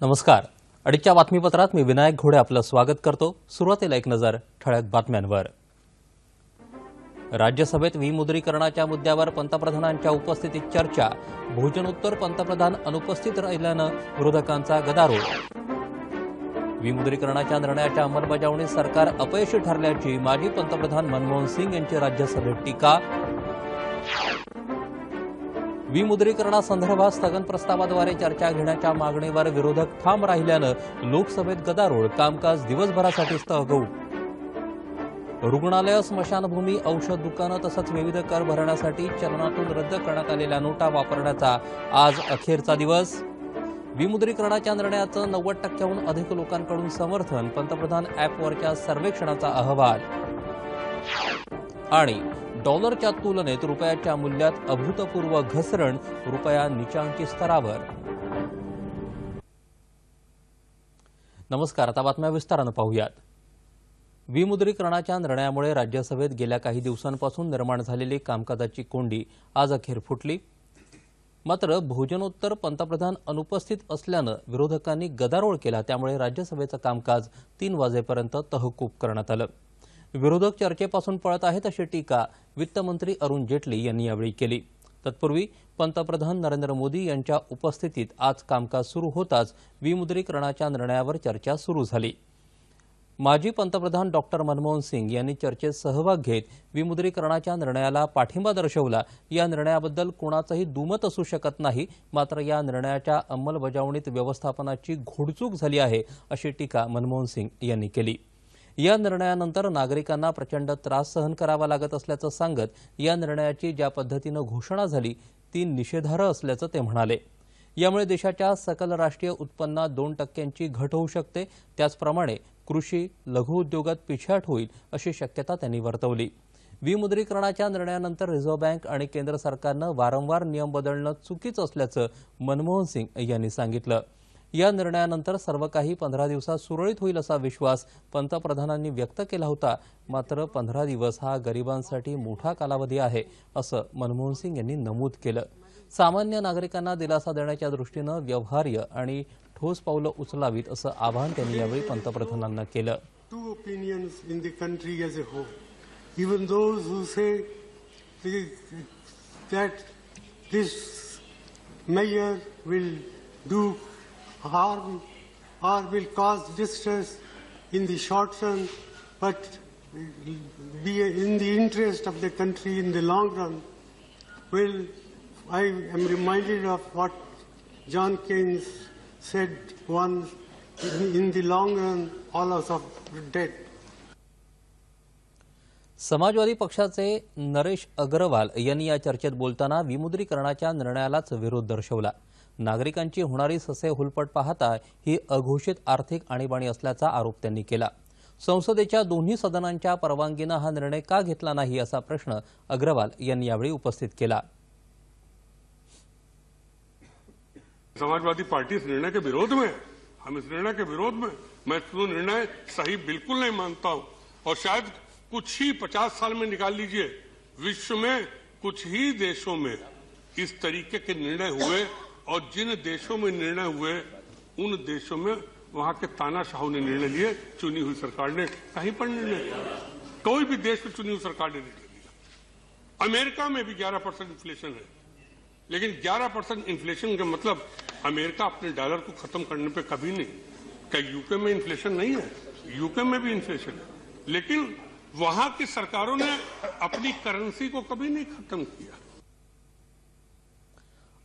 नमस्कार. अडीचच्या बातमीपत्रात मी विनायक घोडे आपलं स्वागत करतो. सुरुवातीला एक नजर ठळक बातम्यांवर. राज्यसभेत विमुद्रीकरणाच्या मुद्द्यावर पंतप्रधानांच्या उपस्थितीत चर्चा. भोजनोत्तर पंतप्रधान अनुपस्थित राहिल्यानं विरोधकांचा गदारोळ. विमुद्रीकरणाच्या निर्णयाच्या अंमलबजावणीत सरकार अपयशी ठरल्याची माजी पंतप्रधान मनमोहन सिंग यांची राज्यसभेत टीका. विमुद्रीकरणासंदर्भात स्थगन प्रस्तावाद्वारे चर्चा घेण्याच्या मागणीवर विरोधक ठाम राहिल्यानं लोकसभेत गदारोळ. कामकाज दिवसभरासाठी स्थगित. रुग्णालय, स्मशानभूमी, औषध दुकानं तसंच विविध कर भरण्यासाठी चलनातून रद्द करण्यात आलेल्या नोटा वापरण्याचा आज अखेरचा दिवस. विमुद्रीकरणाच्या निर्णयाचं 90% अधिक लोकांकडून समर्थन. पंतप्रधान ॲपवरच्या सर्वेक्षणाचा अहवाल. आणि डॉलरच्या तुलनेत रुपयाच्या मूल्यात अभूतपूर्व घसरण. रुपया नीचांकी स्तरावर. नमस्कार. आता बातम्या विस्तारानं पाहूयात. विमुद्रीकरणाच्या निर्णयामुळे राज्यसभेत गेल्या काही दिवसांपासून निर्माण झालेली कामकाजाची कोंडी आज अखेर फुटली. मात्र भोजनोत्तर पंतप्रधान अनुपस्थित असल्यानं विरोधकांनी गदारोळ केला. त्यामुळे राज्यसभेचं कामकाज 3 वाजेपर्यंत तहकूब करण्यात आलं. विरोधक चर्चेपासून पळत आहेत अशी टीका वित्तमंत्री अरुण जेटली यांनी यावेळी केली. तत्पूर्वी पंतप्रधान नरेंद्र मोदी यांच्या उपस्थितीत आज कामकाज सुरू होताच विमुद्रीकरणाच्या निर्णयावर चर्चा सुरू झाली. माजी पंतप्रधान डॉक्टर मनमोहन सिंग यांनी चर्चेत सहभाग घेत विमुद्रीकरणाच्या निर्णयाला पाठिंबा दर्शवला. या निर्णयाबद्दल कोणाचंही दुमत असू शकत नाही, मात्र या निर्णयाच्या अंमलबजावणीत व्यवस्थापनाची घोडचूक झाली आहे अशी टीका मनमोहन सिंग यांनी केली. या निर्णयानंतर नागरिकांना प्रचंड त्रास सहन करावा लागत असल्याचं सांगत या निर्णयाची ज्या पद्धतीनं घोषणा झाली ती निषेधार्ह असल्याचं ते म्हणाले. यामुळे देशाच्या सकल राष्ट्रीय उत्पन्नात 2% घट होऊ शकते. त्याचप्रमाणे कृषी, लघु उद्योगात पिछेहाट होईल अशी शक्यता त्यांनी वर्तवली. विमुद्रीकरणाच्या निर्णयानंतर रिझर्व्ह बँक आणि केंद्र सरकारनं वारंवार नियम बदलणं चुकीचं असल्याचं मनमोहन सिंग यांनी सांगितलं. या निर्णयानंतर सर्व काही 15 दिवसात सुरळीत होईल असा विश्वास पंतप्रधानांनी व्यक्त केला होता. मात्र 15 दिवस हा गरिबांसाठी मोठा कालावधी आहे असं मनमोहन सिंग यांनी नमूद केलं. सामान्य नागरिकांना दिलासा देण्याच्या दृष्टीनं व्यवहार्य आणि ठोस पावलं उचलावीत असं आवाहन त्यांनी यावेळी पंतप्रधानांना केलं. Two opinions in the country as a whole. Even those who say that this measure will do harm or will cause distress in the short term, but be in the interest of the country in the long run. Well, I am reminded of what John Keynes said once, in the long run all of us are dead. समाजवादी पक्षाचे नरेश अग्रवाल यांनी या चर्चेत बोलताना विमुद्रीकरणाच्या निर्णयालाच विरोध दर्शवला. नागरिकांची होणारी ससे हुलपट पाहता ही अघोषित आर्थिक आणीबाणी असल्याचा आरोप त्यांनी केला. संसदेच्या दोन्ही सदनांच्या परवानगीनं हा निर्णय का घेतला नाही असा प्रश्न अग्रवाल यांनी यावेळी उपस्थित केला. समाजवादी पार्टी इस निर्णय के विरोध में, हम इस निर्णय के विरोध में, मैं तो निर्णय सही बिल्कुल नहीं मानता हूं. और शायद कुछ ही 50 साल में निकाल लीजिए, विश्व में कुछ ही देशों में इस तरीके के निर्णय हुए और जिन देशों में निर्णय हुए उन देशों में वहां के तानाशाहों ने निर्णय लिए, चुनी हुई सरकार ने कहीं पर निर्णय लिया. कोई भी देश में चुनी हुई सरकार ने निर्णय लिया. अमेरिका में भी 11% इन्फ्लेशन है, लेकिन 11% इन्फ्लेशन का मतलब अमेरिका अपने डॉलर को खत्म करने पे कभी नहीं. क्या यूके में इन्फ्लेशन नहीं है? यूके में भी इन्फ्लेशन है, लेकिन वहां की सरकारों ने अपनी करेंसी को कभी नहीं खत्म किया.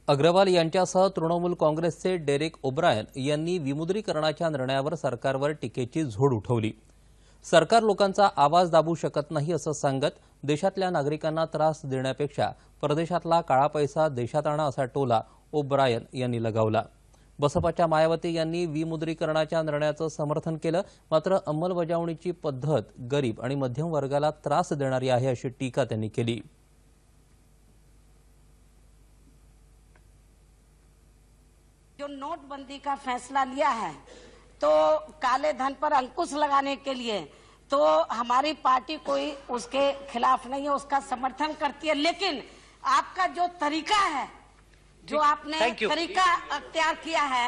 अग्रवाल यांच्यासह तृणमूल काँग्रेसचे डेरेक ओब्रायन यांनी विमुद्रीकरणाच्या निर्णयावर सरकारवर टीकेची झोड उठवली. सरकार लोकांचा आवाज दाबू शकत नाही असं सांगत देशातल्या नागरिकांना त्रास देण्यापेक्षा परदेशातला काळा पैसा देशात आणा असा टोला ओब्रायन यांनी लगावला. बसपाच्या मायावती यांनी विमुद्रीकरणाच्या निर्णयाचं समर्थन केलं. मात्र अंमलबजावणीची पद्धत गरीब आणि मध्यम वर्गाला त्रास देणारी आहे अशी टीका त्यांनी केली. जो नोटबंदी का फैसला लिया है तो काले धन पर अंकुश लगाने के लिए, तो हमारी पार्टी कोई उसके खिलाफ नहीं है, उसका समर्थन करती है. लेकिन आपका जो तरीका है जो आपने तरीका अख्तियार किया है,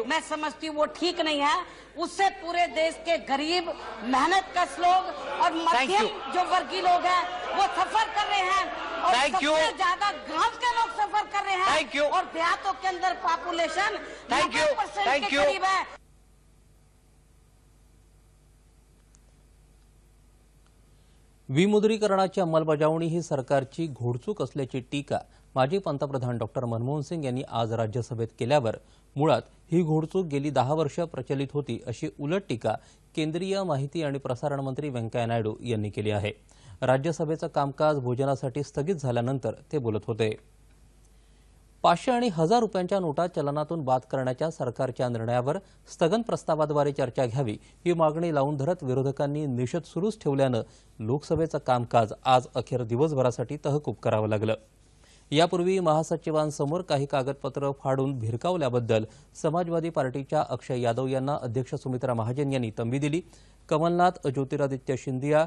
मैं समझती हूँ वो ठीक नहीं है। उससे पूरे देश के गरीब, मेहनतकश लोग और मध्यम जो वर्गीय लोग हैं वो सफर कर रहे हैं, और सबसे ज्यादा गांव के लोग सफर कर रहे हैं, और देहातों के अंदर पॉपुलेशन 90% के करीब है। विमुद्रीकरणाची अंमलबजावणी ही सरकारची घोडचूक असल्याची टीका माजी पंतप्रधान डॉक्टर मनमोहन सिंग यांनी आज राज्यसभेत केल्यावर मुळात ही घोडचूक गेली 10 वर्ष प्रचलित होती अशी उलट टीका केंद्रीय माहिती आणि प्रसारण मंत्री व्यंकय्या नायडू यांनी केली आहे। राज्यसभेचं कामकाज भोजनासाठी स्थगित झाल्यानंतर ते बोलत होते। 500 आणि 1000 रुपयांच्या नोटा चलनातून बाद करण्याच्या सरकारच्या निर्णयावर स्थगन प्रस्तावाद्वारे चर्चा घ्यावी ही मागणी लावून धरत विरोधकांनी निषेध सुरूच ठेवल्यानं लोकसभेचं कामकाज आज अखेर दिवसभरासाठी तहकूब करावं लागलं। यापूर्वी महासचिवांसमोर काही कागदपत्र फाडून भिरकावल्याबद्दल समाजवादी पार्टीच्या अक्षय यादव यांना अध्यक्ष सुमित्रा महाजन यांनी तंबी दिली। कमलनाथ, ज्योतिरादित्य शिंदिया,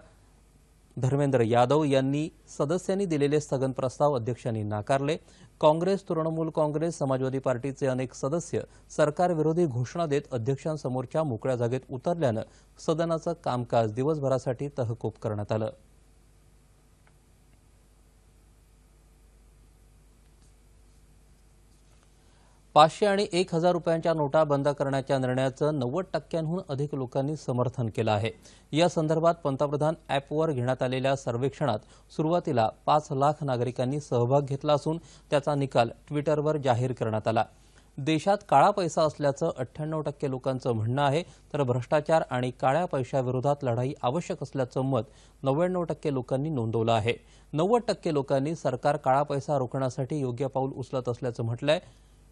धर्मेंद्र यादव यांनी सदस्यांनी दिलेले स्थगन प्रस्ताव अध्यक्षांनी नाकारले। काँग्रेस, तृणमूल काँग्रेस, समाजवादी पार्टीचे अनेक सदस्य सरकारविरोधी घोषणा देत अध्यक्षांसमोरच्या मोकळ्या जागेत उतरल्यानं सदनाचं कामकाज दिवसभरासाठी तहकूब करण्यात आलं। पाचशे आणि 1000 रुपयांच्या नोटा बंद करण्याच्या निर्णयाचं 90% अधिक लोकांनी समर्थन केलं आहे। या संदर्भात पंतप्रधान ॲपवर घेण्यात आलेल्या सर्वेक्षणात सुरुवातीला 5 लाख नागरिकांनी सहभाग घेतला असून त्याचा निकाल ट्विटरवर जाहीर करण्यात आला। देशात काळा पैसा असल्याचं 98% लोकांचं म्हणणं आहे, तर भ्रष्टाचार आणि काळ्या पैशाविरोधात लढाई आवश्यक असल्याचं मत 99% लोकांनी नोंदवलं आहे। 90% लोकांनी सरकार काळा पैसा रोखण्यासाठी योग्य पाऊल उचलत असल्याचं म्हटलंय।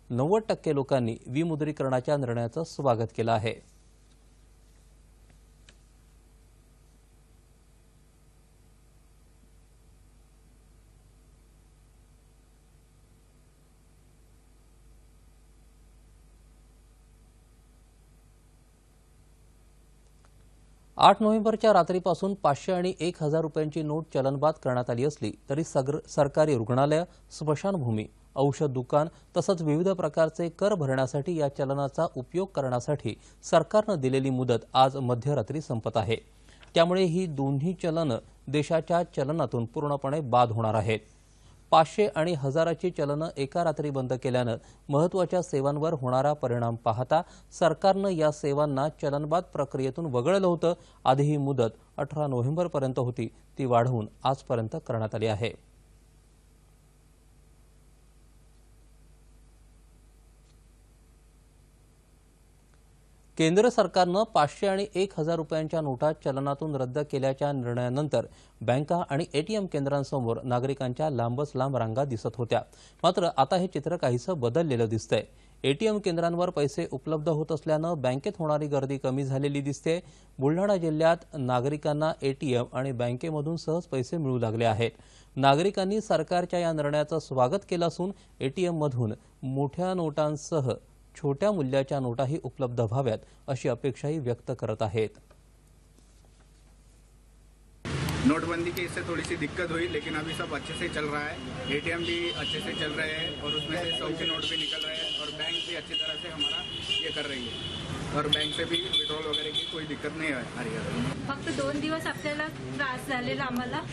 90% लोकांनी विमुद्रीकरणाच्या निर्णयाचं स्वागत केलं आहे। आठ नोव्हेंबरच्या रात्रीपासून 500 आणि 1000 रुपयांची नोट चलनबाद करण्यात आली असली तरी सरकारी रुग्णालय, स्मशानभूमी, औषध दुकान तसंच विविध प्रकारचे कर भरण्यासाठी या चलनाचा उपयोग करण्यासाठी सरकारने दिलेली मुदत आज मध्यरात्री संपत आहे। त्यामुळे ही दोन्ही चलनं देशाच्या चलनातून पूर्णपणे बाद होणार आहेत। 500 आणि 1000ची चलनं एका रात्री बंद केल्यानं महत्त्वाच्या सेवांवर होणारा परिणाम पाहता सरकारनं या सेवांना चलनबाद प्रक्रियेतून वगळलं होतं। आधी ही मुदत 18 नोव्हेंबरपर्यंत होती, ती वाढवून आजपर्यंत करण्यात आली आहे। केंद्र सरकारनं 500 आणि 1000 रुपयांच्या नोटा चलनातून रद्द केल्याच्या निर्णयानंतर बँका आणि एटीएम केंद्रांसमोर नागरिकांच्या लांबच लांब रांगा दिसत होत्या। मात्र आता हे चित्र काहीसं बदललेलं दिसतंय। एटीएम केंद्रांवर पैसे उपलब्ध होत असल्यानं बँकेत होणारी गर्दी कमी झालेली दिसते। बुलढाणा जिल्ह्यात नागरिकांना एटीएम आणि बँकेमधून सहज पैसे मिळू लागले आहेत। नागरिकांनी सरकारच्या या निर्णयाचं स्वागत केलं असून एटीएममधून मोठ्या नोटांसह छोट्या मूल्याच्या नोटाही उपलब्ध व्हाव्यात अशी अपेक्षाही व्यक्त करत आहेत। नोटबंदी की इससे थोड़ी सी दिक्कत हुई, लेकिन अभी सब अच्छे से चल रहा है। एटीएम भी अच्छे से चल रहे हैं और उसमें से 100 के नोट भी निकल रहे हैं, और बैंक भी अच्छी तरह से हमारा ये कर रही है, और बैंक से भी विड्रॉल वगैरह की कोई दिक्कत नहीं आ रही है। फक्त 2 दिवस आपल्याला त्रास झालेला आम्हाला,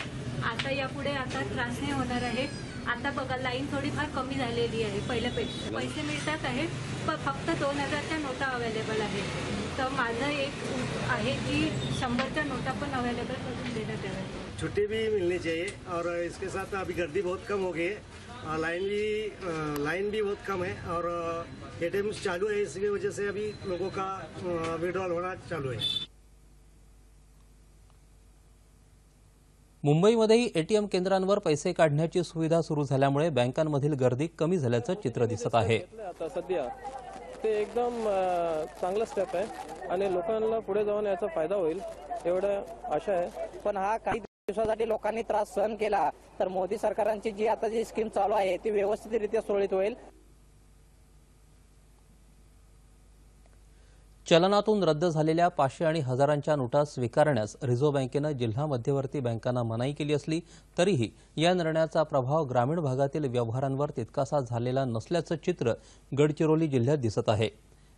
आता यापुढे आता त्रास नाही होणार आहे। आता बघा लाईन थोडीफार कमी झालेली आहे पहिल्यापेक्षा। पैसे मिळतात आहे पण फक्त 2000च्या नोटा अवेलेबल आहेत। तर माझं एक आहे की 100च्या नोटा पण अवेलेबल करून देण्यात याव्या। छुट्टी भी मिलनी चाहिए, और इसके साथ अभी गर्दी बहुत कम हो गई है, लाइन भी बहुत कम है, और एटीएम चालू है, इसकी वजह से अभी लोगों का विड्रॉल होना चालू है। मुंबईमध्येही एटीएम केंद्रांवर पैसे काढण्याची सुविधा सुरू झाल्यामुळे बँकांमधील गर्दी कमी झाल्याचं चित्र दिसत आहे। आता सध्या ते एकदम चांगला स्टेप आहे आणि लोकांना पुढे जाऊन याचा फायदा होईल एवढं आशा आहे। पण हा काही दिवसासाठी लोकांनी त्रास सहन केला तर मोदी सरकारांची जी आता जी स्कीम चालू आहे ती व्यवस्थितरित्या सुरळीत होईल। चलनातून रद्द झालेल्या 500 आणि हजारांच्या नोटा स्वीकारण्यास रिझर्व्ह बँकेनं जिल्हा मध्यवर्ती बँकांना मनाई केली असली तरीही या निर्णयाचा प्रभाव ग्रामीण भागातील व्यवहारांवर तितकासा झालेला नसल्याचं चित्र गडचिरोली जिल्ह्यात दिसत आहे।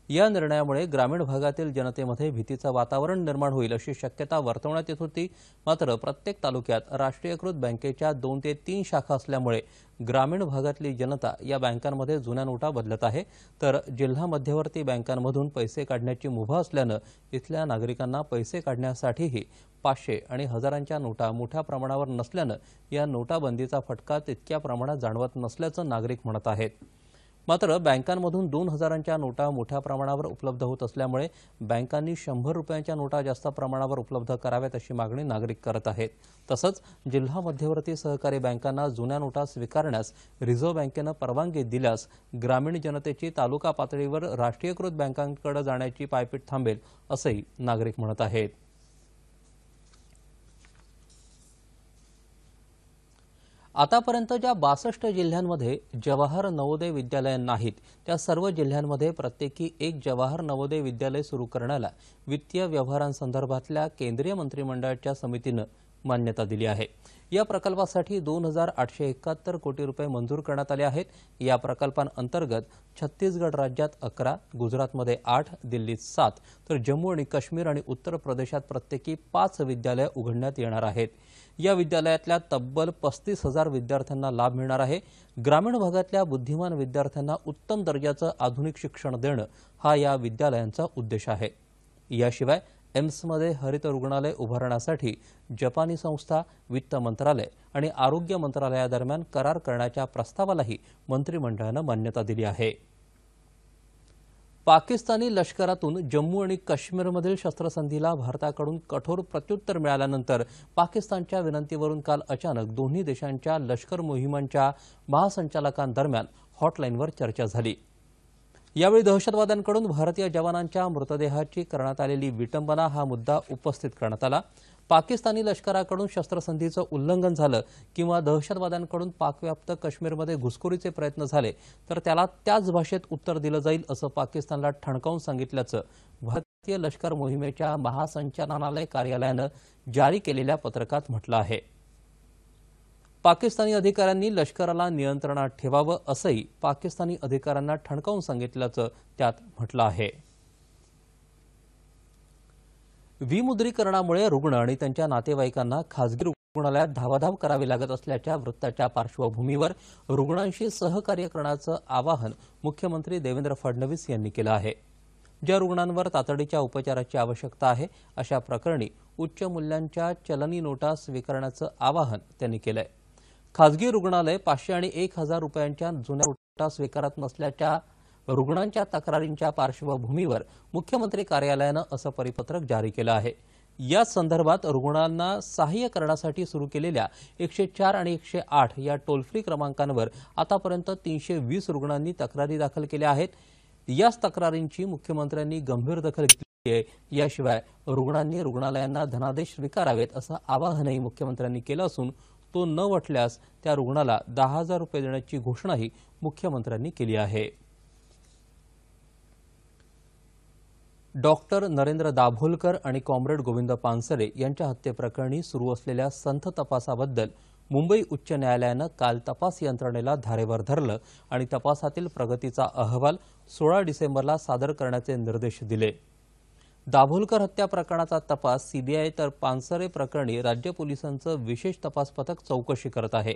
या निर्णयामुळे ग्रामीण भागातील जनतेमध्ये भीतीचं वातावरण निर्माण होईल अशी शक्यता वर्तवण्यात येत होती। मात्र प्रत्येक तालुक्यात राष्ट्रीयकृत बँकेच्या 2 ते 3 शाखा असल्यामुळे ग्रामीण भागातली जनता या बँकांमध्ये जुन्या नोटा बदलत आहे, तर जिल्हा मध्यवर्ती बँकांमधून पैसे काढण्याची मुभा असल्यानं इथल्या नागरिकांना पैसे काढण्यासाठीही 500 आणि हजारांच्या नोटा मोठ्या प्रमाणावर नसल्यानं या नोटाबंदीचा फटका तितक्या प्रमाणात जाणवत नसल्याचं नागरिक म्हणत आहेत। मात्र बँकांमधून 2000च्या नोटा मोठ्या प्रमाणावर उपलब्ध होत असल्यामुळे बँकांनी 100 रुपयांच्या नोटा जास्त प्रमाणावर उपलब्ध कराव्यात अशी मागणी नागरिक करत आहेत। तसंच जिल्हा मध्यवर्ती सहकारी बँकांना जुन्या नोटा स्वीकारण्यास रिझर्व्ह बँकेनं परवानगी दिल्यास ग्रामीण जनतेची तालुका पातळीवर राष्ट्रीयकृत बँकांकडे जाण्याची पायपीट थांबेल असंही नागरिक म्हणत आहेत। आतापर्यंत ज्या 62 जिल्ह्यांमध्ये जवाहर नवोदय विद्यालय नाहीत त्या सर्व जिल्ह्यांमध्ये प्रत्येकी एक जवाहर नवोदय विद्यालय सुरू करण्याला वित्तीय व्यवहारांसंदर्भातल्या केंद्रीय मंत्रिमंडळाच्या समितीनं मान्यता दिली आहे। या प्रकल्पासाठी 2871 कोटी रुपये मंजूर करण्यात आले आहेत। या प्रकल्पांतर्गत छत्तीसगड राज्यात 11, गुजरातमध्ये 8, दिल्लीत 7 तर जम्मू आणि काश्मीर आणि उत्तर प्रदेशात प्रत्येकी 5 विद्यालय उघडण्यात येणार आहेत। या विद्यालयातल्या तब्बल 35,000 विद्यार्थ्यांना लाभ मिळणार आहे। ग्रामीण भागातल्या बुद्धिमान विद्यार्थ्यांना उत्तम दर्जाचं आधुनिक शिक्षण देणं हा या विद्यालयांचा उद्देश आहे। याशिवाय एम्समध्ये हरित रुग्णालय उभारण्यासाठी जपानी संस्था, वित्त मंत्रालय आणि आरोग्य मंत्रालयादरम्यान करार करण्याच्या प्रस्तावालाही मंत्रिमंडळानं मान्यता दिली आहे। पाकिस्तानी लष्करातून जम्मू आणि काश्मीरमधील शस्त्रसंधीला भारताकडून कठोर प्रत्युत्तर मिळाल्यानंतर पाकिस्तानच्या विनंतीवरून काल अचानक दोन्ही देशांच्या लष्कर मोहिमांच्या महासंचालकांदरम्यान हॉटलाईनवर चर्चा झाली। यावेळी दहशतवाद्यांकडून भारतीय जवानांच्या मृतदेहाची करण्यात आलेली विटंबना हा मुद्दा उपस्थित करण्यात आला। पाकिस्तानी लष्कराकडून शस्त्रसंधीचं उल्लंघन झालं किंवा दहशतवाद्यांकडून पाकव्याप्त काश्मीरमध्ये घुसखोरीचे प्रयत्न झाले तर त्याला त्याच भाषेत उत्तर दिलं जाईल असं पाकिस्तानला ठणकावून सांगितल्याचं भारतीय लष्कर मोहिमेच्या महासंचालनालय कार्यालयानं जारी केलेल्या पत्रकात म्हटलं आहे। पाकिस्तानी अधिकाऱ्यांनी लष्कराला नियंत्रणात ठेवावं असंही पाकिस्तानी अधिकाऱ्यांना ठणकावून सांगितल्याचं त्यात म्हटलं आहे। विमुद्रीकरणामुळे रुग्ण आणि त्यांच्या नातेवाईकांना खासगी रुग्णालयात धावाधाव करावी लागत असल्याच्या वृत्ताच्या पार्श्वभूमीवर रुग्णांशी सहकार्य करण्याचं आवाहन मुख्यमंत्री देवेंद्र फडणवीस यांनी केलं आहे। ज्या रुग्णांवर तातडीच्या उपचाराची आवश्यकता आहे अशा प्रकरणी उच्च मूल्यांच्या चलनी नोटा स्वीकारण्याचं आवाहन त्यांनी केलंय। खासगी रुग्णालय 500 आणि 1000 रुपयांच्या जुन्या नोटा स्वीकारत नसल्याच्या रुग्णांच्या तक्रारींच्या पार्श्वभूमीवर मुख्यमंत्री कार्यालयानं असं परिपत्रक जारी केलं आहे। या संदर्भात रुग्णांना सहाय्य करण्यासाठी सुरू केलेल्या 104 आणि 108 या टोल फ्री क्रमांकांवर आतापर्यंत 320 रुग्णांनी तक्रारी दाखल केल्या आहेत। याच तक्रारींची मुख्यमंत्र्यांनी गंभीर दखल घेतली आहे। याशिवाय रुग्णांनी रुग्णालयांना धनादेश स्वीकारावेत असं आवाहनही मुख्यमंत्र्यांनी केलं असून तो न वटल्यास त्या रुग्णाला 10,000 रुपये देण्याची घोषणाही मुख्यमंत्र्यांनी केली आहे। डॉक्टर नरेंद्र दाभोलकर आणि कॉम्रेड गोविंद पानसरे यांच्या हत्येप्रकरणी सुरू असलेल्या संथ तपासाबद्दल मुंबई उच्च न्यायालयानं काल तपास यंत्रणेला धारेवर धरलं आणि तपासातील प्रगतीचा अहवाल 16 डिसेंबरला सादर करण्याचे निर्देश दिले। दाभोलकर हत्या प्रकरणाचा तपास सीबीआय तर पानसरे प्रकरणी राज्य पोलिसांचं विशेष तपास पथक चौकशी करत आहे।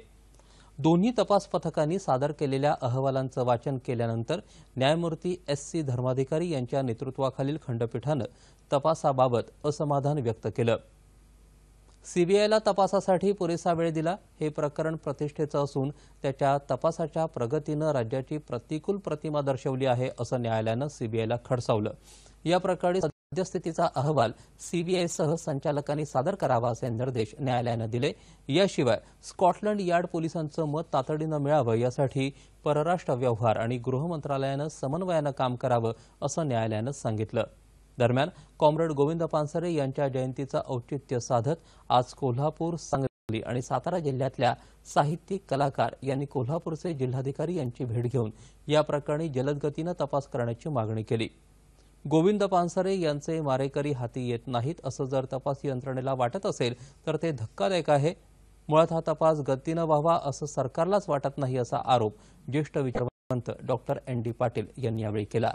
दोन्ही तपास पथकांनी सादर केलेल्या अहवालांचं वाचन केल्यानंतर न्यायमूर्ती एस.सी. धर्माधिकारी यांच्या नेतृत्वाखालील खंडपीठानं तपासाबाबत असमाधान व्यक्त केलं। सीबीआयला तपासासाठी पुरेसा वेळ दिला। हे प्रकरण प्रतिष्ठेचं असून त्याच्या तपासाच्या प्रगतीनं राज्याची प्रतिकूल प्रतिमा दर्शवली आहे असं न्यायालयानं सीबीआयला खडसावलं। या प्रकरणी सद्यस्थितीचा अहवाल सीबीआयसह संचालकांनी सादर करावा असे निर्देश न्यायालयानं दिले। याशिवाय स्कॉटलंड यार्ड पोलिसांचं मत तातडीनं मिळावं यासाठी परराष्ट्र व्यवहार आणि गृह मंत्रालयानं समन्वयानं काम करावं असं न्यायालयानं सांगितलं। दरम्यान कॉम्रेड गोविंद पानसरे यांच्या जयंतीचं औचित्य साधत आज कोल्हापूर, सांगली आणि सातारा जिल्ह्यातल्या साहित्यिक कलाकार यांनी कोल्हापूरचे जिल्हाधिकारी यांची भेट घेऊन या प्रकरणी जलद गतीनं तपास करण्याची मागणी केली। गोविंद पानसरे यांचे मारेकरी हाती येत नाहीत असं जर तपास यंत्रणेला वाटत असेल तर ते धक्कादायक आहे. मुळात हा तपास गतीनं व्हावा असं सरकारलाच वाटत नाही असा आरोप ज्येष्ठ विचारवंत डॉक्टर ND पाटील यांनी यावेळी केला.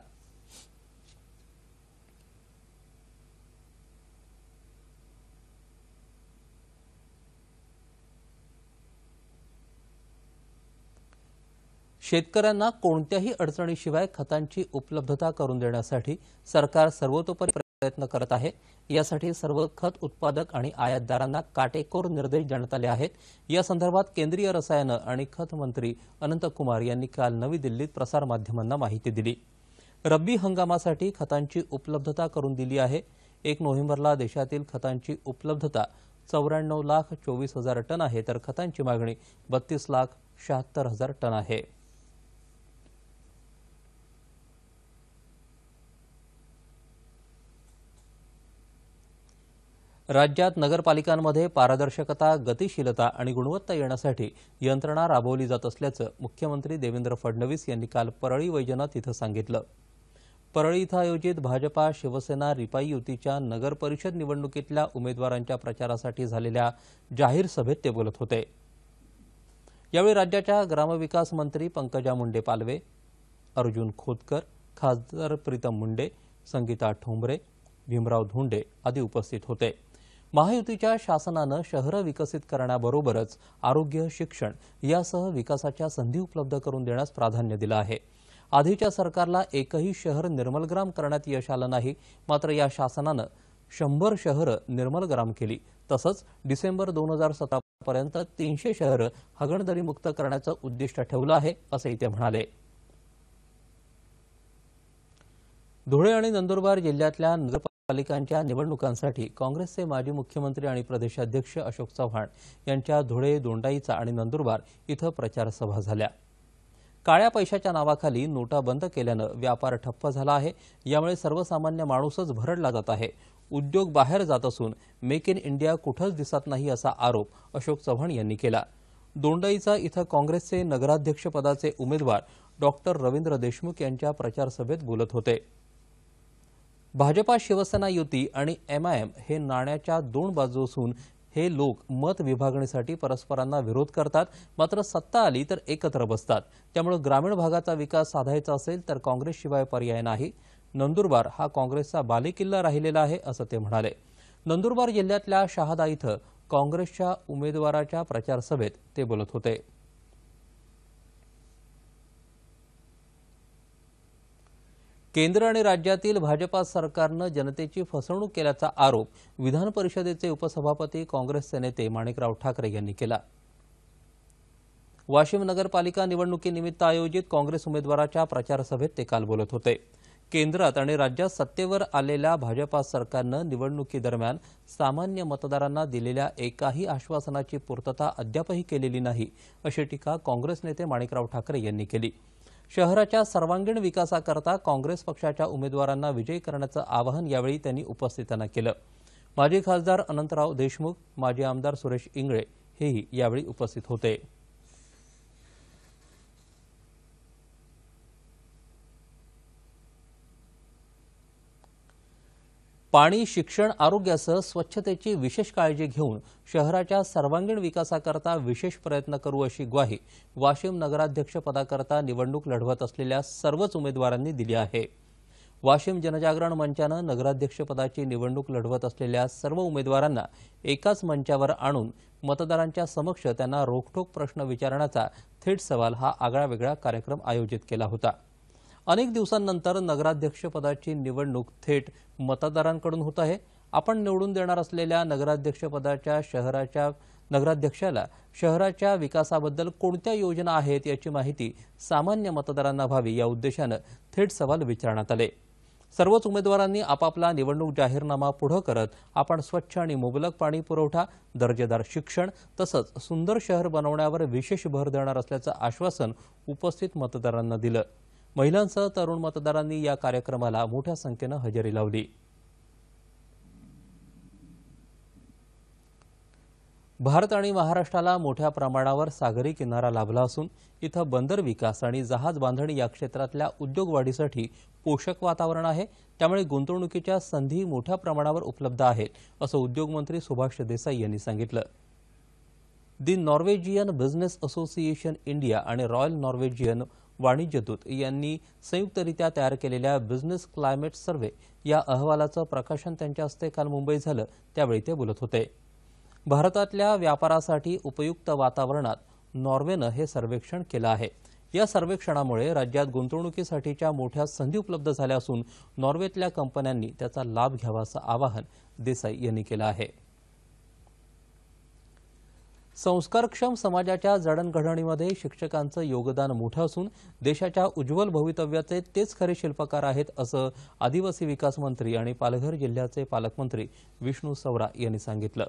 शेतकऱ्यांना कोणत्याही अडचणीशिवाय खतांची उपलब्धता करून देण्यासाठी सरकार सर्वतोपरी प्रयत्न करत आहे. यासाठी सर्व खत उत्पादक आणि आयातदारांना काटेकोर निर्देश देण्यात आले आहेत. या संदर्भात केंद्रीय रसायनं आणि खत मंत्री अनंत कुमार यांनी काल नवी दिल्लीत प्रसारमाध्यमांना माहिती दिली. रब्बी हंगामासाठी खतांची उपलब्धता करून दिली आहे. 1 नोव्हेंबरला देशातील खतांची उपलब्धता 94,24,000 टन आहे, तर खतांची मागणी 32,76,000 टन आहे. राज्यात नगरपालिकांमध्ये पारदर्शकता, गतिशीलता आणि गुणवत्ता येण्यासाठी यंत्रणा राबवली जात असल्याचं मुख्यमंत्री देवेंद्र फडणवीस यांनी काल परळी वैजनाथ इथं सांगितलं. परळी इथं आयोजित भाजपा शिवसेना रिपाई युतीच्या नगर परिषद निवडणुकीतल्या उमेदवारांच्या प्रचारासाठी झालेल्या जाहीर सभेत ते बोलत होते. यावेळी राज्याच्या ग्रामविकास मंत्री पंकजा मुंडे पालवे, अर्जुन खोतकर, खासदार प्रीतम मुंडे, संगीता ठोंबरे, भीमराव धोंडे आदी उपस्थित होते. महायुतीच्या शासनानं शहरं विकसित करण्याबरोबरच आरोग्य, शिक्षण यासह विकासाच्या संधी उपलब्ध करून देण्यास प्राधान्य दिलं आहे. आधीच्या सरकारला एकही शहर निर्मलग्राम करण्यात यश आलं नाही. मात्र या शासनानं 100 शहरं निर्मलग्राम केली. तसंच डिसेंबर 2017 पर्यंत 300 शहरं हागणदारीमुक्त करण्याचं उद्दिष्ट ठेवलं आहे, असंही ते म्हणाले. धुळे आणि नंदुरबार जिल्ह्यातल्या नगरपालिकांच्या निवडणुकांसाठी काँग्रेसचे माजी मुख्यमंत्री आणि प्रदेशाध्यक्ष अशोक चव्हाण यांच्या धुळे, दोंडाईचा आणि नंदुरबार इथं प्रचार सभा झाल्या. काळ्या पैशाच्या नावाखाली नोटा बंद केल्यानं व्यापार ठप्प झाला आहे. यामुळे सर्वसामान्य माणूसच भरडला जात आहे. उद्योग बाहेर जात असून मेक इन इंडिया कुठंच दिसत नाही असा आरोप अशोक चव्हाण यांनी केला. दोंडाईचा इथं काँग्रेसचे नगराध्यक्षपदाचे उमेदवार डॉक्टर रवींद्र देशमुख यांच्या प्रचारसभेत बोलत होते. भाजपा शिवसेना युती आणि MIM हे नाण्याच्या 2 बाजू असून हे लोक मत विभागणीसाठी परस्परांना विरोध करतात. मात्र सत्ता आली तर एकत्र बसतात. त्यामुळे ग्रामीण भागाचा विकास साधायचा असेल तर काँग्रेसशिवाय पर्याय नाही. नंदुरबार हा काँग्रेसचा बालेकिल्ला राहिलेला आहे, असं ते म्हणाले. नंदुरबार जिल्ह्यातल्या शहादा इथं काँग्रेसच्या उमेदवाराच्या प्रचारसभेत ते बोलत होते. केंद्र आणि राज्यातील भाजपा सरकारनं जनतेची फसवणूक केल्याचा आरोप विधान परिषदेचे उपसभापती काँग्रेसचे नेते माणिकराव ठाकरे यांनी केला. वाशिम नगरपालिका निवडणुकीनिमित्त आयोजित काँग्रेस उमेदवाराच्या प्रचारसभेत ते काल बोलत होते. केंद्रात आणि राज्यात सत्तेवर आलेल्या भाजपा सरकारनं निवडणुकीदरम्यान सामान्य मतदारांना दिलेल्या एकाही आश्वासनाची पूर्तता अद्यापही केलेली नाही, अशी टीका काँग्रेस नेते माणिकराव ठाकरे यांनी केली. शहराच्या सर्वांगीण विकासाकरता काँग्रेस पक्षाच्या उमेदवारांना विजयी करण्याचं आवाहन यावेळी त्यांनी उपस्थितांना केलं. माजी खासदार अनंतराव देशमुख, माजी आमदार सुरेश इंगळे हेही यावेळी उपस्थित होते. पाणी, शिक्षण, आरोग्यासह स्वच्छतेची विशेष काळजी घेऊन शहराच्या सर्वांगीण विकासाकरता विशेष प्रयत्न करू अशी ग्वाही वाशिम नगराध्यक्षपदाकरता निवडणूक लढवत असलेल्या सर्वच उमेदवारांनी दिली आहे. वाशिम जनजागरण मंचानं नगराध्यक्षपदाची निवडणूक लढवत असलेल्या सर्व उमेदवारांना एकाच मंचावर आणून मतदारांच्या समक्ष त्यांना रोखठोक प्रश्न विचारण्याचा थेट सवाल हा आगळावेगळा कार्यक्रम आयोजित केला होता. अनेक दिवसांनंतर नगराध्यक्षपदाची निवडणूक थेट मतदारांकडून होत आहे. आपण निवडून देणार असलेल्या नगराध्यक्षाला शहराच्या विकासाबद्दल कोणत्या योजना आहेत याची माहिती सामान्य मतदारांना व्हावी या उद्देशानं थेट सवाल विचारण्यात आले. सर्वच उमेदवारांनी आपापला निवडणूक जाहीरनामा पुढे करत आपण स्वच्छ आणि मुबलक पाणी पुरवठा, दर्जेदार शिक्षण तसंच सुंदर शहर बनवण्यावर विशेष भर देणार असल्याचं आश्वासन उपस्थित मतदारांना दिलं. महिलांसह तरुण मतदारांनी या कार्यक्रमाला मोठ्या संख्येनं हजेरी लावली. भारत आणि महाराष्ट्राला मोठ्या प्रमाणावर सागरी किनारा लाभला असून इथं बंदर विकास आणि जहाज बांधणी या क्षेत्रातल्या उद्योगवाढीसाठी पोषक वातावरण आहे। त्यामुळे गुंतवणुकीच्या संधी मोठ्या प्रमाणावर उपलब्ध आहेत असं उद्योगमंत्री सुभाष देसाई यांनी सांगितलं। दी नॉर्वेजियन बिझनेस असोसिएशन इंडिया आणि रॉयल नॉर्वेजियन वाणिज्य दूत यांनी संयुक्तरित्या तयार केलेल्या बिझनेस क्लायमेट सर्व्हे या अहवालाचं प्रकाशन त्यांच्या हस्ते काल मुंबईत झालं, त्यावेळी ते बोलत होते। भारतातल्या व्यापारासाठी उपयुक्त वातावरणात नॉर्वेनं हे सर्वेक्षण केलं आहे। या सर्वेक्षणामुळे राज्यात गुंतवणुकीसाठीच्या मोठ्या संधी उपलब्ध झाल्या असून नॉर्वेतल्या कंपन्यांनी त्याचा लाभ घ्यावा असं आवाहन देसाई यांनी केलं आहे। संस्कारक्षम समाजाच्या जडणघडणीमध्ये शिक्षकांचं योगदान मोठं असून देशाच्या उज्ज्वल भवितव्याचे तेच खरे शिल्पकार आहेत असं आदिवासी विकास मंत्री आणि पालघर जिल्ह्याचे पालकमंत्री विष्णू सवरा यांनी सांगितलं।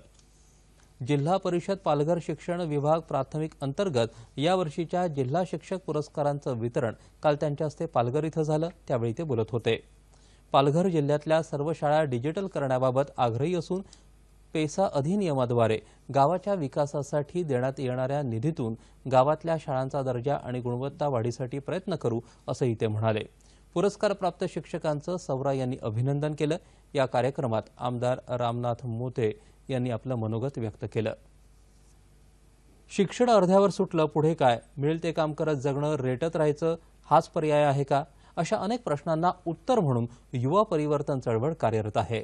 जिल्हा परिषद पालघर शिक्षण विभाग प्राथमिक अंतर्गत यावर्षीच्या जिल्हा शिक्षक पुरस्कारांचं वितरण काल त्यांच्या हस्ते पालघर इथं झालं, त्यावेळी ते बोलत होते। पालघर जिल्ह्यातल्या सर्व शाळा डिजिटल करण्याबाबत आग्रही असून पेसा अधिनियमाद्वारे गावाच्या विकासासाठी देण्यात येणाऱ्या निधीतून गावातल्या शाळांचा दर्जा आणि गुणवत्ता वाढीसाठी प्रयत्न करू असंही ते म्हणाले। पुरस्कार प्राप्त शिक्षकांचं सवरा यांनी अभिनंदन केलं। या कार्यक्रमात आमदार रामनाथ मोते यांनी आपलं मनोगत व्यक्त केलं। शिक्षण अर्ध्यावर सुटलं, पुढे काय? मिळेल ते काम करत जगणं, रेटत राहायचं हाच पर्याय आहे का? अशा अनेक प्रश्नांना उत्तर म्हणून युवा परिवर्तन चळवळ कार्यरत आहे।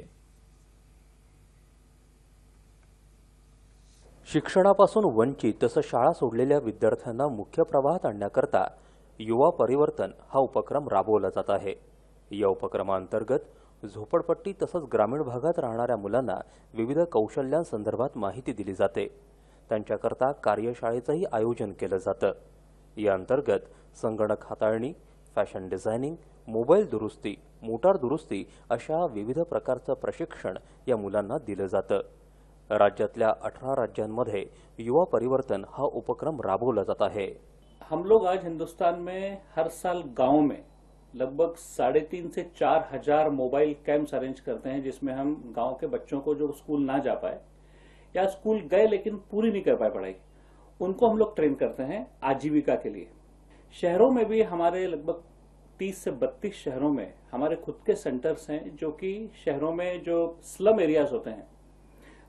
शिक्षणापासून वंचित तसंच शाळा सोडलेल्या विद्यार्थ्यांना मुख्य प्रवाहात आणण्याकरता युवा परिवर्तन हा उपक्रम राबवला जात आहे। या उपक्रमांतर्गत झोपडपट्टी तसंच ग्रामीण भागात राहणाऱ्या मुलांना विविध कौशल्यांसंदर्भात माहिती दिली जाते। त्यांच्याकरता कार्यशाळेचंही आयोजन केलं जातं। या अंतर्गत संगणक हाताळणी, फॅशन डिझायनिंग, मोबाईल दुरुस्ती, मोटार दुरुस्ती अशा विविध प्रकारचं प्रशिक्षण या मुलांना दिलं जातं। राज्यातल्या 18 राज्यांमध्ये युवा परिवर्तन हा उपक्रम राबवला जात आहे। हम लोग आज हिंदुस्तान में हर साल गांव में लगभग 3.5 से 4 हजार मोबाइल कैंप्स अरेंज करते हैं, जिसमें हम गांव के बच्चों को जो स्कूल ना जा पाए या स्कूल गए लेकिन पूरी नहीं कर पाए पढ़ाई, उनको हम लोग ट्रेन करते हैं आजीविका के लिए। शहरों में भी हमारे लगभग 30 से 32 शहरों में हमारे खुद के सेंटर्स हैं, जो कि शहरों में जो स्लम एरियाज होते हैं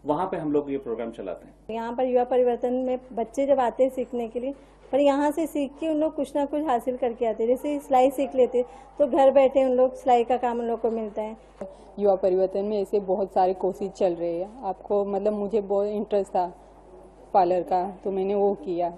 वहां पे हम लोग ये प्रोग्राम चलाते हैं। यहाँ पर युवा परिवर्तन में बच्चे जब आते हैं सीखने के लिए, पर यहाँ से सीख के उन लोग कुछ ना कुछ हासिल करके आते हैं। जैसे सिलाई सीख लेते तो घर बैठे उन लोग सिलाई का काम उन लोग को मिलता है। युवा परिवर्तन में ऐसे बहुत सारे कोर्सेज चल रहे हैं। आपको मतलब मुझे बहुत इंटरेस्ट था पार्लर का, तो मैंने वो किया।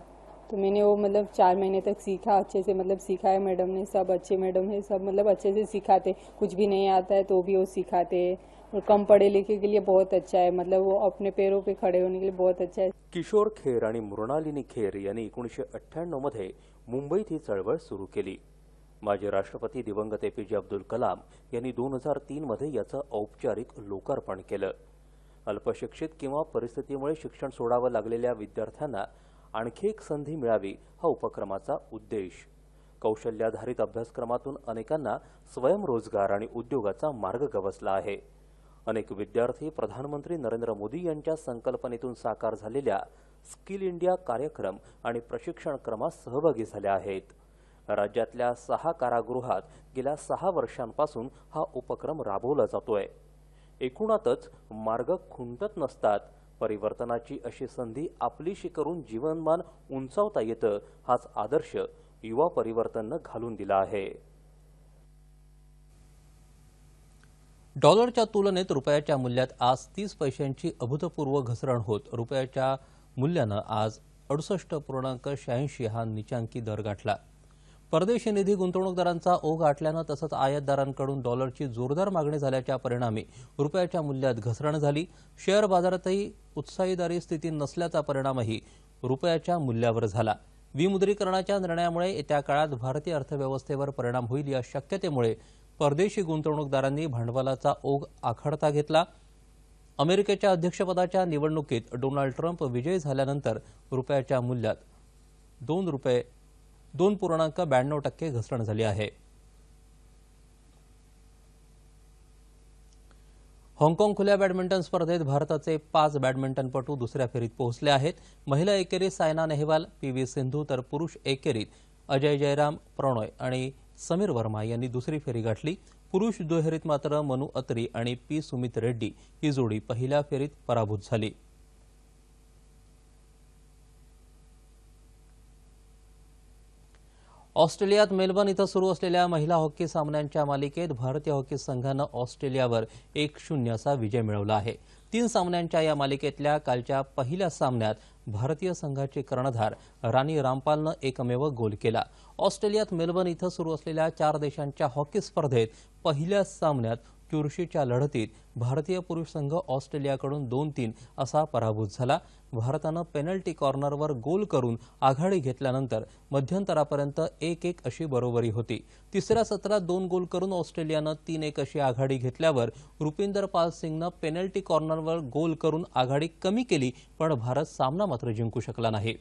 तो मैंने वो मतलब 4 महीने तक सीखा, अच्छे से मतलब सीखा है। मैडम ने सब अच्छे मैडम है, सब मतलब अच्छे से सिखाते। कुछ भी नहीं आता है तो भी वो सिखाते। और कम पढ़े लिखे के लिए बहुत अच्छा है, मतलब वो अपने पैरों पे खड़े होने के लिए बहुत अच्छा है। किशोर खेर आणि मृणालिनी खेर यांनी 1998 मध्ये मुंबईत ही चळवळ सुरू केली। माजी राष्ट्रपती दिवंगत एपीजे अब्दुल कलाम यांनी 2003 मध्ये याचं औपचारिक लोकार्पण केलं। अल्पशिक्षित किंवा परिस्थितीमुळे शिक्षण सोडावं लागलेल्या विद्यार्थ्यांना आणखी एक संधी मिळावी हा उपक्रमाचा उद्देश। कौशल्याधारित अभ्यासक्रमातून अनेकांना स्वयंरोजगार आणि उद्योगाचा मार्ग गवसला आहे। अनेक विद्यार्थी प्रधानमंत्री नरेंद्र मोदी यांच्या संकल्पनेतून साकार झालेल्या स्किल इंडिया कार्यक्रम आणि प्रशिक्षण क्रमात सहभागी झाले आहेत। राज्यातल्या 6 कारागृहात गेल्या 6 वर्षांपासून हा उपक्रम राबवला जातोय। एकूणातच मार्ग खुंटत नसतात, परिवर्तनाची अशी संधी आपलीशी करून जीवनमान उंचावता येतं हाच आदर्श युवा परिवर्तननं घालून दिला आहे। डॉलरच्या तुलनेत रुपयाच्या मूल्यात आज 30 पैशांची अभूतपूर्व घसरण होत रुपयाच्या मूल्यानं आज 68.86 हा नीचांकी दर गाठला। परदेशी निधी गुंतवणूकदारांचा ओघ आटल्यानं तसंच आयातदारांकडून डॉलरची जोरदार मागणी झाल्याच्या परिणामी रुपयाच्या मूल्यात घसरण झाली। शेअर बाजारातही उत्साहीदारी स्थिती नसल्याचा परिणामही रुपयाच्या मूल्यावर झाला। विमुद्रीकरणाच्या निर्णयामुळे येत्या काळात भारतीय अर्थव्यवस्थेवर परिणाम होईल या शक्यतेमुळे परदेशी गुंतवणूकदारांनी भांडवलाचा ओघ आखडता घेतला। अमेरिकेच्या अध्यक्षपदाच्या निवडणुकीत डोनाल्ड ट्रम्प विजयी झाल्यानंतर रुपयाच्या मूल्यात 2.92% घसरण झाली आहे। हाँगकाँग खुल्या बॅडमिंटन स्पर्धेत भारताचे 5 बॅडमिंटनपटू दुसऱ्या फेरीत पोहोचले आहेत. महिला एकेरीत सायना नेहवाल, पी.व्ही. सिंधू तर पुरुष एकेरीत अजय जयराम, प्रणॉय आणि समीर वर्मा यांनी दुसरी फेरी गाठली. पुरुष दुहेरीत मात्र मनु अत्री आणि पी. सुमित रेड्डी ही जोडी पहिल्या फेरीत पराभूत झाली. ऑस्ट्रेलियात मेलबर्न इथं सुरू असलेल्या महिला हॉकी सामन्यांच्या मालिकेत भारतीय हॉकी संघानं ऑस्ट्रेलियावर 1-0 असा विजय मिळवला आहे. 3 सामन्यांच्या या मालिकेतल्या कालच्या पहिल्या सामन्यात भारतीय संघाची कर्णधार राणी रामपालनं एकमेव गोल केला. ऑस्ट्रेलियात मेलबर्न इथं सुरू असलेल्या 4 देशांच्या हॉकी स्पर्धेत पहिल्या सामन्यात चुरशीच्या लढतीत भारतीय पुरुष संघ ऑस्ट्रेलियाकडून 2-3 असा पराभूत झाला. भारतानं पेनल्टी कॉर्नरवर गोल करून आघाडी घेतल्यानंतर मध्यंतरापर्यंत 1-1 अशी बरोबरी होती. तिसऱ्या सत्रात 2 गोल करून ऑस्ट्रेलियानं 3-1 अशी आघाडी घेतल्यावर रुपिंदर पाल सिंगनं पेनल्टी कॉर्नरवर गोल करून आघाडी कमी केली, पण भारत सामना मात्र जिंकू शकला नाही.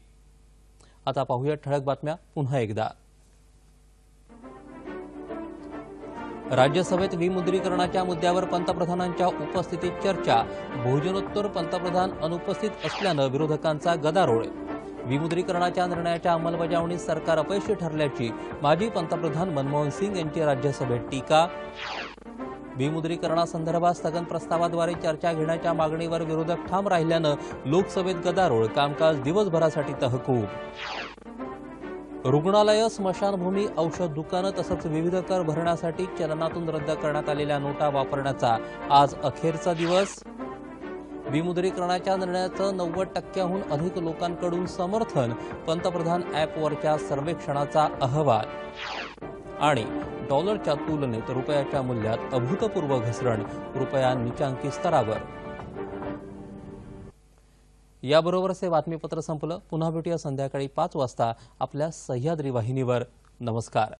आता पाहूया ठळक बातम्या पुन्हा एकदा. राज्यसभेत विमुद्रीकरणाच्या मुद्द्यावर पंतप्रधानांच्या उपस्थितीत चर्चा. भोजनोत्तर पंतप्रधान अनुपस्थित असल्यानं विरोधकांचा गदारोळ. विमुद्रीकरणाच्या निर्णयाच्या अंमलबजावणीत सरकार अपयशी ठरल्याची माजी पंतप्रधान मनमोहन सिंग यांची राज्यसभेत टीका. विमुद्रीकरणासंदर्भात स्थगन प्रस्तावाद्वारे चर्चा घेण्याच्या मागणीवर विरोधक ठाम राहिल्यानं लोकसभेत गदारोळ. कामकाज दिवसभरासाठी तहकूब. रुग्णालयं, स्मशानभूमी, औषध दुकानं तसंच विविध कर भरण्यासाठी चलनातून रद्द करण्यात आलेल्या नोटा वापरण्याचा आज अखेरचा दिवस. विमुद्रीकरणाच्या निर्णयाचं 90%हून अधिक लोकांकडून समर्थन. पंतप्रधान ॲपवरच्या सर्वेक्षणाचा अहवाल. आणि डॉलरच्या तुलनेत रुपयाच्या मूल्यात अभूतपूर्व घसरण. रुपया नीचांकी स्तरावर. याबरोबरच हे बातमीपत्र संपलं. पुन्हा भेटूया संध्याकाळी 5 वाजता आपल्या सह्याद्री वाहिनीवर. नमस्कार.